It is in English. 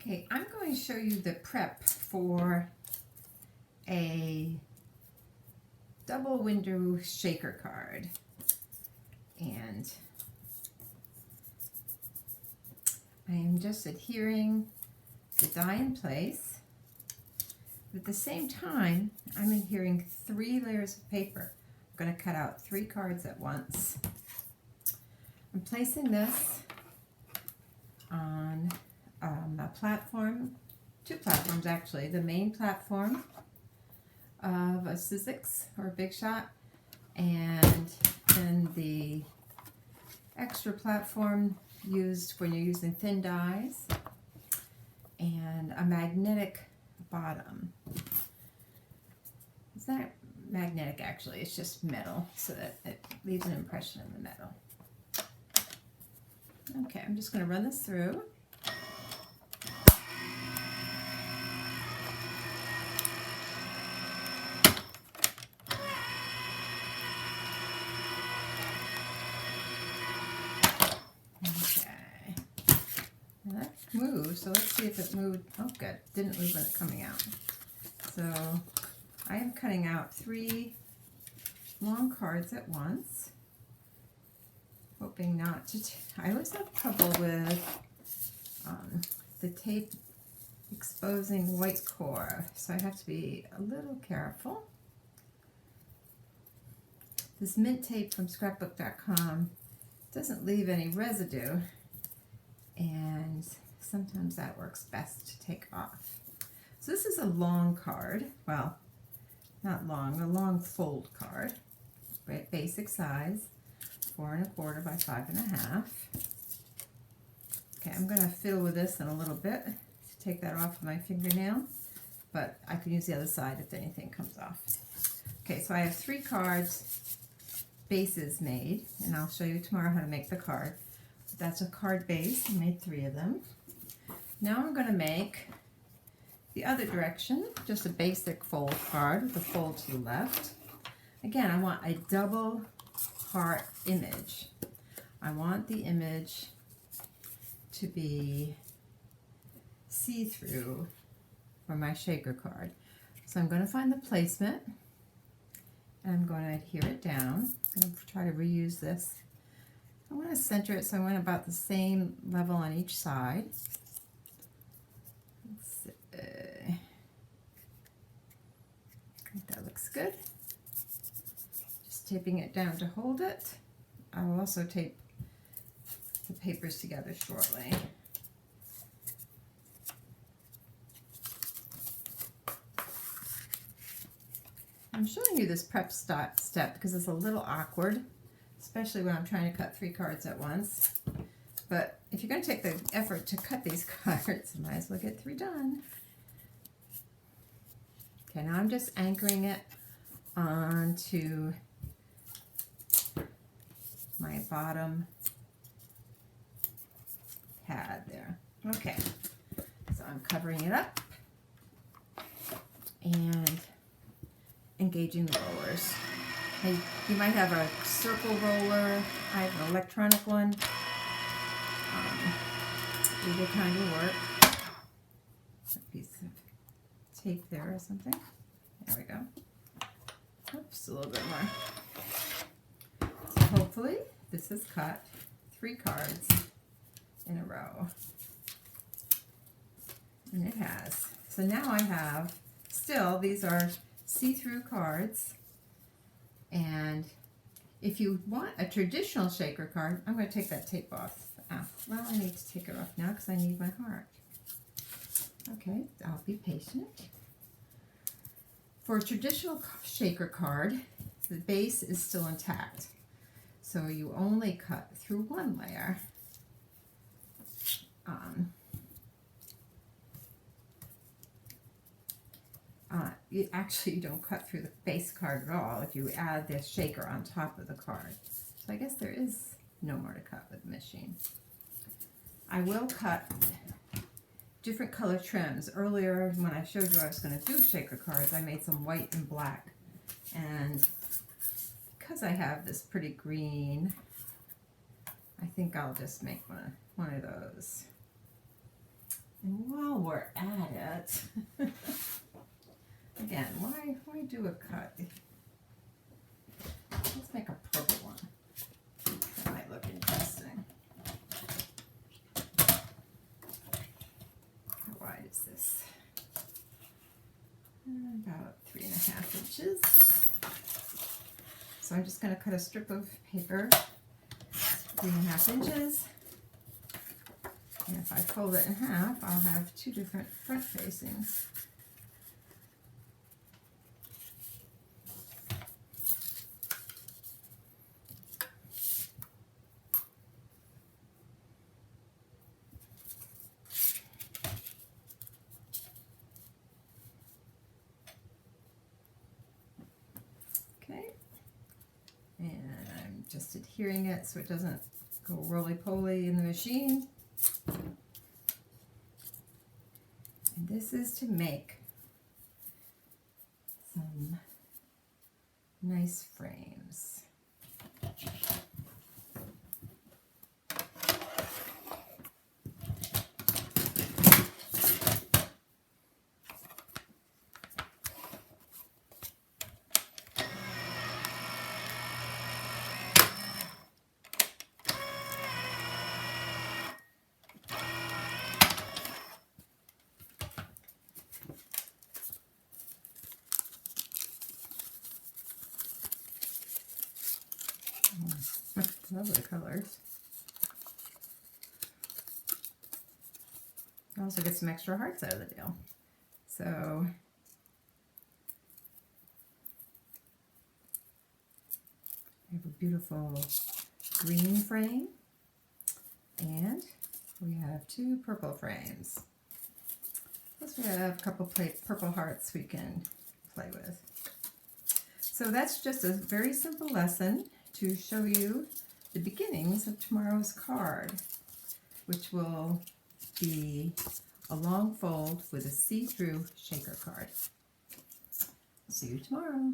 Okay, I'm going to show you the prep for a double window shaker card. And I am just adhering the die in place. But at the same time, I'm adhering 3 layers of paper. I'm going to cut out 3 cards at once. I'm placing this on a platform, 2 platforms actually, the main platform of a Sizzix or a Big Shot, and then the extra platform used when you're using thin dies, and a magnetic bottom. It's not magnetic actually, it's just metal, so that it leaves an impression in the metal. Okay, I'm just going to run this through. Okay. Now that moved, so let's see if it moved. Oh, good. Didn't move when it's coming out. So I am cutting out 3 long cards at once, hoping not to. I always have trouble with the tape exposing white core, so I have to be a little careful. This mint tape from scrapbook.com doesn't leave any residue, and sometimes that works best to take off. So this is a long card, well, not long, a long fold card, basic size, 4 1/4 by 5 1/2. Okay, I'm going to fiddle with this in a little bit to take that off of my fingernail, but I can use the other side if anything comes off. Okay, so I have 3 cards, bases made, and I'll show you tomorrow how to make the card. That's a card base. I made 3 of them. Now I'm going to make the other direction, just a basic fold card with a fold to the left. Again, I want a double heart image. I want the image to be see-through for my shaker card. So I'm going to find the placement, and I'm going to adhere it down. I'm going to try to reuse this. I want to center it so I want about the same level on each side. I think that looks good. Just taping it down to hold it. I will also tape the papers together shortly. I'm showing you this prep step because it's a little awkward, especially when I'm trying to cut 3 cards at once. But if you're going to take the effort to cut these cards, you might as well get 3 done. Okay, now I'm just anchoring it onto my bottom pad there. Okay, so I'm covering it up and engaging the rollers. And you might have a circle roller. I have an electronic one. Either kind will work. A piece of tape there or something. There we go. Oops, a little bit more. So hopefully this has cut 3 cards in a row. And it has. So now I have, still, these are see-through cards. And if you want a traditional shaker card, I'm going to take that tape off. Well, I need to take it off now because I need my heart. Okay, I'll be patient. For a traditional shaker card, the base is still intact. So you only cut through 1 layer. You don't cut through the base card at all if you add the shaker on top of the card. So I guess there is no more to cut with the machine. I will cut different color trims. Earlier when I showed you I was going to do shaker cards, I made some white and black. And because I have this pretty green, I think I'll just make one of those. And while we're at it, again, why do a cut? Let's make a purple one. That might look interesting. How wide is this? About 3.5 inches. So I'm just going to cut a strip of paper, 3.5 inches. And if I fold it in half, I'll have two different front facings. Okay, and I'm just adhering it so it doesn't go roly-poly in the machine. And this is to make some nice frames. Lovely colors. I also get some extra hearts out of the deal. So we have a beautiful green frame, and we have two purple frames. Plus we have a couple purple hearts we can play with. So that's just a very simple lesson to show you the beginnings of tomorrow's card, which will be a long fold with a see-through shaker card. See you tomorrow.